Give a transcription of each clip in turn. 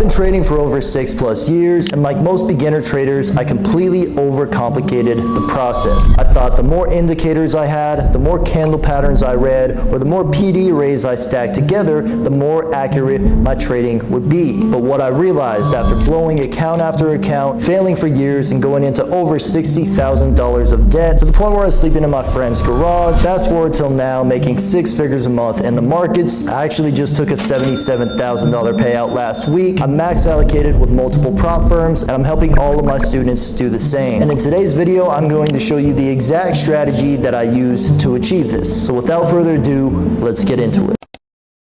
been trading for over 6+ years, and like most beginner traders, I completely overcomplicated the process. I thought the more indicators I had, the more candle patterns I read, or the more PD arrays I stacked together, the more accurate my trading would be. But what I realized after blowing account after account, failing for years, and going into over $60,000 of debt to the point where I was sleeping in my friend's garage, fast forward till now, making 6 figures a month in the markets. I actually just took a $77,000 payout last week. I'm max allocated with multiple prop firms, and I'm helping all of my students do the same. And in today's video, I'm going to show you the exact strategy that I used to achieve this. So without further ado, let's get into it.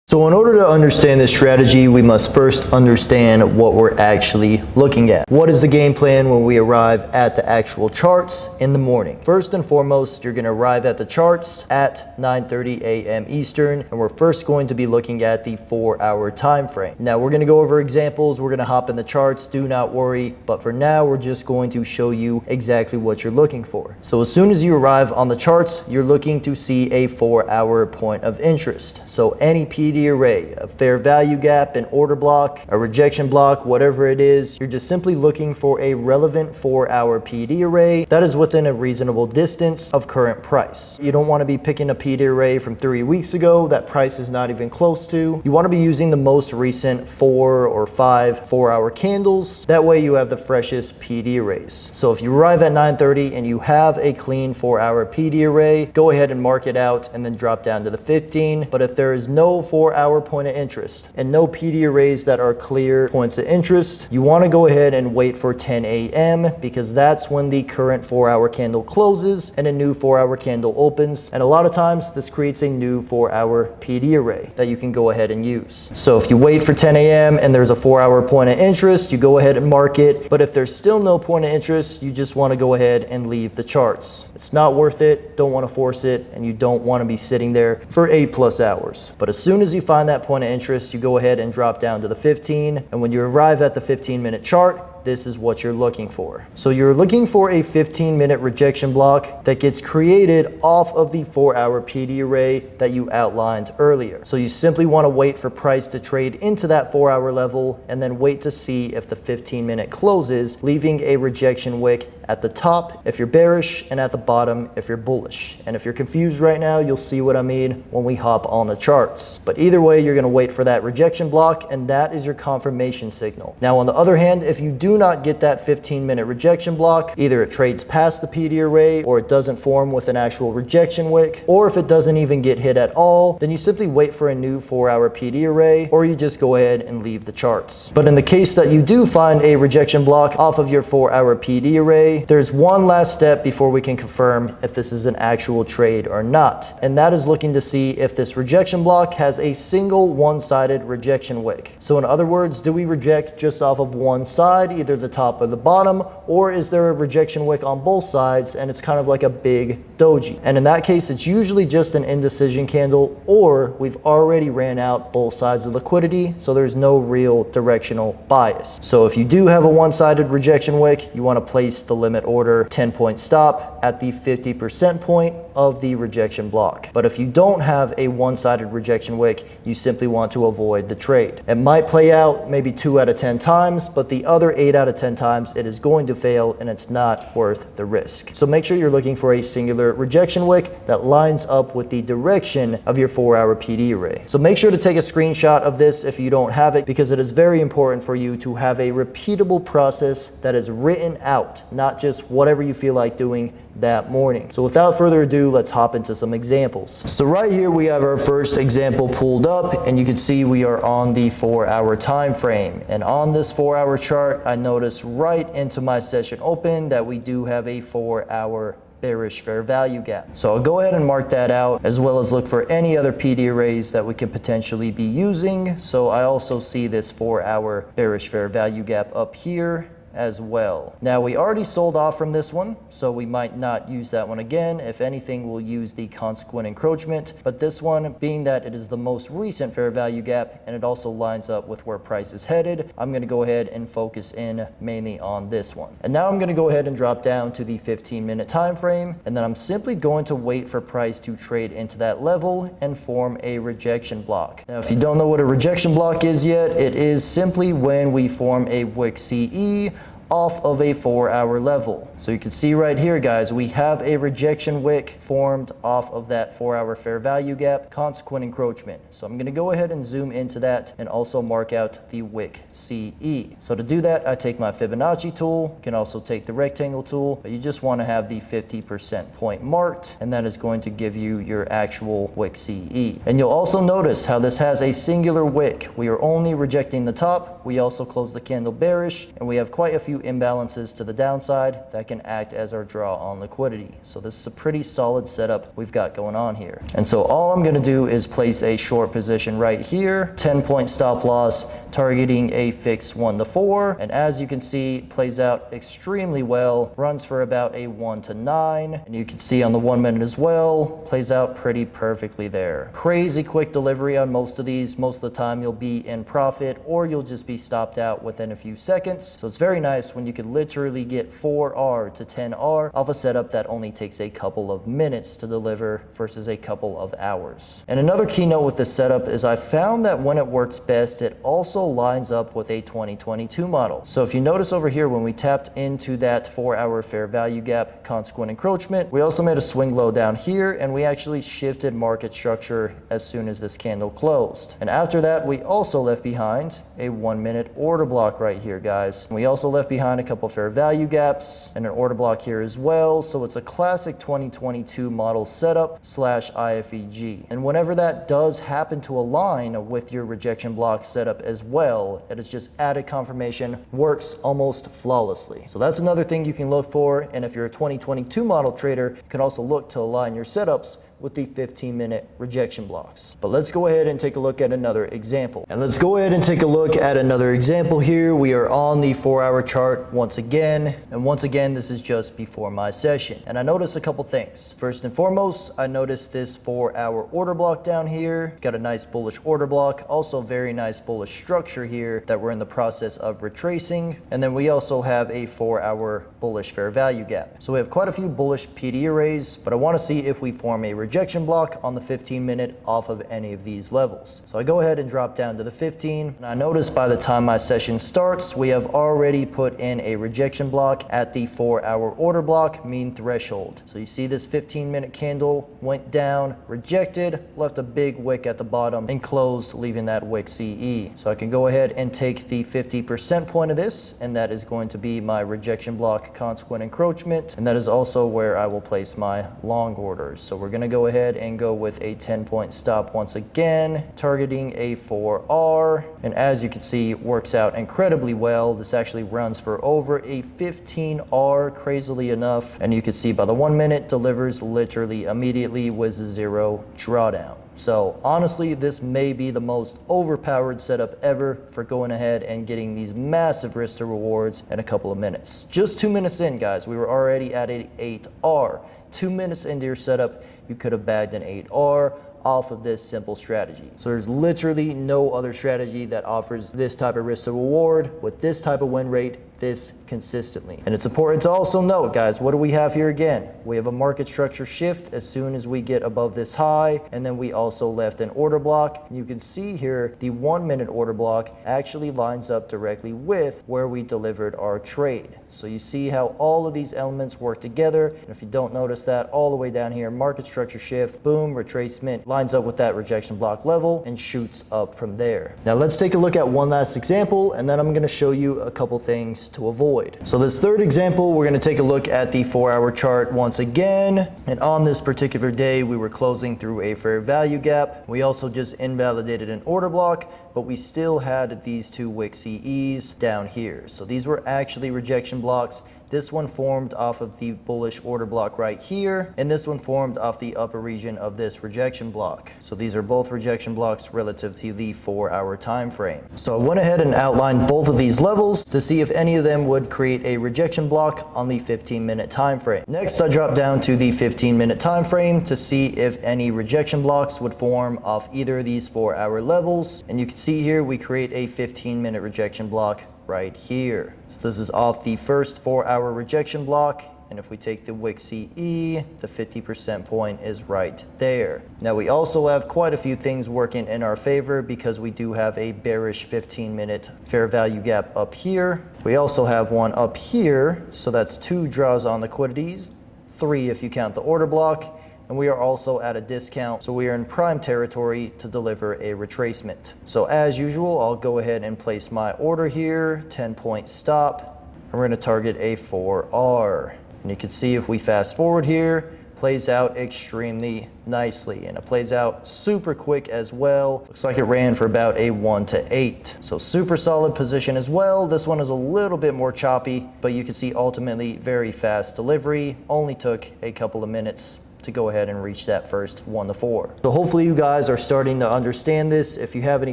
So in order to understand this strategy, we must first understand what we're actually looking at. What is the game plan when we arrive at the actual charts in the morning? First and foremost, you're going to arrive at the charts at 9:30 a.m. Eastern, and we're first going to be looking at the 4-hour time frame. Now we're going to go over examples, we're going to hop in the charts, do not worry, but for now we're just going to show you exactly what you're looking for. So as soon as you arrive on the charts, you're looking to see a 4-hour point of interest. So any PD array, a fair value gap, an order block, a rejection block, whatever it is, you're just simply looking for a relevant 4-hour PD array that is within a reasonable distance of current price. You don't want to be picking a PD array from 3 weeks ago that price is not even close to. You want to be using the most recent 4 or 5 4-hour candles. That way you have the freshest PD arrays. So if you arrive at 9:30 and you have a clean 4-hour PD array, go ahead and mark it out and then drop down to the 15. But if there is no 4-hour point of interest and no PD arrays that are clear points of interest, you want to go ahead and wait for 10 a.m. because that's when the current 4-hour candle closes and a new 4-hour candle opens. And a lot of times this creates a new 4-hour PD array that you can go ahead and use. So if you wait for 10 a.m. and there's a 4-hour point of interest, you go ahead and mark it. But if there's still no point of interest, you just want to go ahead and leave the charts. It's not worth it, don't want to force it, and you don't want to be sitting there for 8+ hours. But as soon as you find that point of interest, you go ahead and drop down to the 15. And when you arrive at the 15-minute chart, this is what you're looking for. So you're looking for a 15-minute rejection block that gets created off of the 4-hour PD array that you outlined earlier. So you simply want to wait for price to trade into that 4-hour level and then wait to see if the 15-minute closes, leaving a rejection wick at the top if you're bearish and at the bottom if you're bullish. And if you're confused right now, you'll see what I mean when we hop on the charts. But either way, you're going to wait for that rejection block, and that is your confirmation signal. Now on the other hand, if you do not get that 15-minute rejection block, either it trades past the PD array or it doesn't form with an actual rejection wick, or if it doesn't even get hit at all, then you simply wait for a new 4-hour PD array, or you just go ahead and leave the charts. But in the case that you do find a rejection block off of your 4-hour PD array, there's one last step before we can confirm if this is an actual trade or not, and that is looking to see if this rejection block has a single one-sided rejection wick. So in other words, do we reject just off of one side, either the top or the bottom, or is there a rejection wick on both sides and it's kind of like a big doji? And in that case, it's usually just an indecision candle, or we've already ran out both sides of liquidity, so there's no real directional bias. So if you do have a one-sided rejection wick, you want to place the limit order 10-point stop at the 50% point of the rejection block. But if you don't have a one-sided rejection wick, you simply want to avoid the trade. It might play out maybe 2 out of 10 times, but the other 8 out of 10 times it is going to fail, and it's not worth the risk. So make sure you're looking for a singular rejection wick that lines up with the direction of your 4-hour PD array. So make sure to take a screenshot of this if you don't have it, because it is very important for you to have a repeatable process that is written out, not just whatever you feel like doing that morning. So without further ado, let's hop into some examples. So right here we have our first example pulled up, and you can see we are on the 4-hour time frame. And on this 4-hour chart, I noticed right into my session open that we do have a 4-hour bearish fair value gap. So I'll go ahead and mark that out, as well as look for any other PD arrays that we can potentially be using. So I also see this 4-hour bearish fair value gap up here, as well. Now we already sold off from this one, so we might not use that one again. If anything, we'll use the consequent encroachment, but this one, being that it is the most recent fair value gap and it also lines up with where price is headed, I'm going to go ahead and focus in mainly on this one. And now I'm going to go ahead and drop down to the 15-minute time frame, and then I'm simply going to wait for price to trade into that level and form a rejection block. Now if you don't know what a rejection block is yet, it is simply when we form a wick CE off of a 4-hour level. So you can see right here, guys, we have a rejection wick formed off of that 4-hour fair value gap, consequent encroachment. So I'm going to go ahead and zoom into that and also mark out the wick CE. So to do that, I take my Fibonacci tool. You can also take the rectangle tool, but you just want to have the 50% point marked, and that is going to give you your actual wick CE. And you'll also notice how this has a singular wick. We are only rejecting the top. We also close the candle bearish, and we have quite a few imbalances to the downside that can act as our draw on liquidity. So this is a pretty solid setup we've got going on here. And so all I'm going to do is place a short position right here, 10-point stop loss, targeting a fixed 1 to 4. And as you can see, plays out extremely well, runs for about a 1 to 9. And you can see on the 1 minute as well, plays out pretty perfectly there. Crazy quick delivery on most of these. Most of the time you'll be in profit or you'll just be stopped out within a few seconds. So it's very nice when you can literally get 4R to 10R off a setup that only takes a couple of minutes to deliver versus a couple of hours. And another keynote with this setup is I found that when it works best, it also lines up with a 2022 model. So if you notice over here, when we tapped into that 4-hour fair value gap, consequent encroachment, we also made a swing low down here, and we actually shifted market structure as soon as this candle closed. And after that, we also left behind a 1-minute order block right here, guys. We also left behind a couple fair value gaps and an order block here as well. So it's a classic 2022 model setup / IFEG. And whenever that does happen to align with your rejection block setup as well, it is just added confirmation, works almost flawlessly. So that's another thing you can look for. And if you're a 2022 model trader, you can also look to align your setups with the 15-minute rejection blocks. But let's go ahead and take a look at another example. And let's go ahead and take a look at another example here. We are on the 4-hour chart once again. And once again, this is just before my session. And I noticed a couple things. First and foremost, I noticed this 4-hour order block down here. Got a nice bullish order block. Also very nice bullish structure here that we're in the process of retracing. And then we also have a 4-hour bullish fair value gap. So we have quite a few bullish PD arrays, but I want to see if we form a rejection block on the 15-minute off of any of these levels. So I go ahead and drop down to the 15, and I notice by the time my session starts, we have already put in a rejection block at the 4-hour order block mean threshold. So you see this 15-minute candle went down, rejected, left a big wick at the bottom, and closed, leaving that wick CE. So I can go ahead and take the 50% point of this, and that is going to be my rejection block consequent encroachment, and that is also where I will place my long orders. So we're going to go ahead and go with a 10-point stop once again, targeting a 4R. And as you can see, works out incredibly well. This actually runs for over a 15R, crazily enough. And you can see by the 1 minute, delivers literally immediately with 0 drawdown. So honestly, this may be the most overpowered setup ever for going ahead and getting these massive risk to rewards in a couple of minutes. Just 2 minutes in, guys, we were already at an 8R. 2 minutes into your setup, you could have bagged an 8R off of this simple strategy. So there's literally no other strategy that offers this type of risk to reward with this type of win rate this consistently. And it's important to also note, guys, what do we have here again? We have a market structure shift as soon as we get above this high, and then we also left an order block. You can see here the 1 minute order block actually lines up directly with where we delivered our trade. So you see how all of these elements work together. And if you don't notice that, all the way down here, market structure shift, boom, retracement, lines up with that rejection block level and shoots up from there. Now let's take a look at one last example, and then I'm going to show you a couple things to avoid. So this third example, we're going to take a look at the 4-hour chart once again. And on this particular day, we were closing through a fair value gap. We also just invalidated an order block, but we still had these two wick CEs down here. So these were actually rejection blocks. This one formed off of the bullish order block right here, and this one formed off the upper region of this rejection block. So these are both rejection blocks relative to the 4-hour time frame. So I went ahead and outlined both of these levels to see if any of them would create a rejection block on the 15-minute time frame. Next, I dropped down to the 15-minute time frame to see if any rejection blocks would form off either of these 4-hour levels. And you can see here we create a 15-minute rejection block right here. So this is off the first 4-hour rejection block, and if we take the wick CE, the 50% point is right there. Now we also have quite a few things working in our favor because we do have a bearish 15-minute fair value gap up here. We also have one up here, so that's 2 draws on liquidities, 3 if you count the order block, and we are also at a discount, so we are in prime territory to deliver a retracement. So as usual, I'll go ahead and place my order here, 10-point stop, and we're going to target a 4R. And you can see if we fast forward here, plays out extremely nicely, and it plays out super quick as well. Looks like it ran for about a 1 to 8. So super solid position as well. This one is a little bit more choppy, but you can see ultimately very fast delivery. Only took a couple of minutes to go ahead and reach that first 1 to 4. So hopefully you guys are starting to understand this. If you have any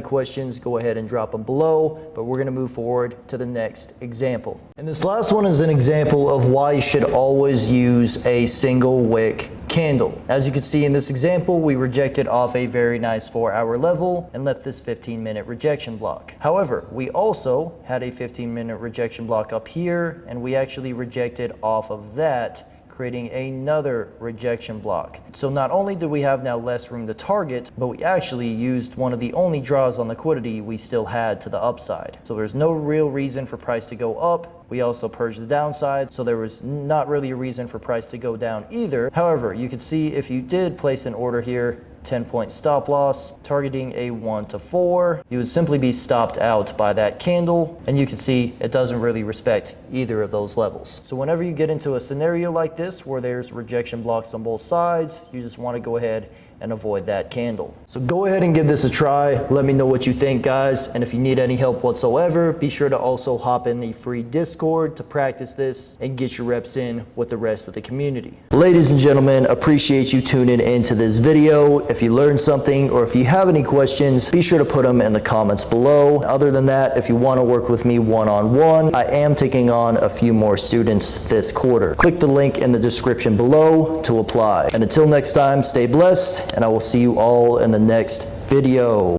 questions, go ahead and drop them below, but we're gonna move forward to the next example. And this last one is an example of why you should always use a single wick candle. As you can see in this example, we rejected off a very nice 4-hour level and left this 15-minute rejection block. However, we also had a 15-minute rejection block up here, and we actually rejected off of that, creating another rejection block. So not only do we have now less room to target, but we actually used one of the only draws on liquidity we still had to the upside. So there's no real reason for price to go up. We also purged the downside, so there was not really a reason for price to go down either. However, you can see if you did place an order here, 10-point stop loss, targeting a 1 to 4, you would simply be stopped out by that candle, and you can see it doesn't really respect either of those levels. So whenever you get into a scenario like this where there's rejection blocks on both sides, you just want to go ahead and avoid that candle. So go ahead and give this a try. Let me know what you think, guys. And if you need any help whatsoever, be sure to also hop in the free Discord to practice this and get your reps in with the rest of the community. Ladies and gentlemen, appreciate you tuning into this video. If you learned something or if you have any questions, be sure to put them in the comments below. Other than that, if you want to work with me one-on-one, I am taking on a few more students this quarter. Click the link in the description below to apply. And until next time, stay blessed, and I will see you all in the next video.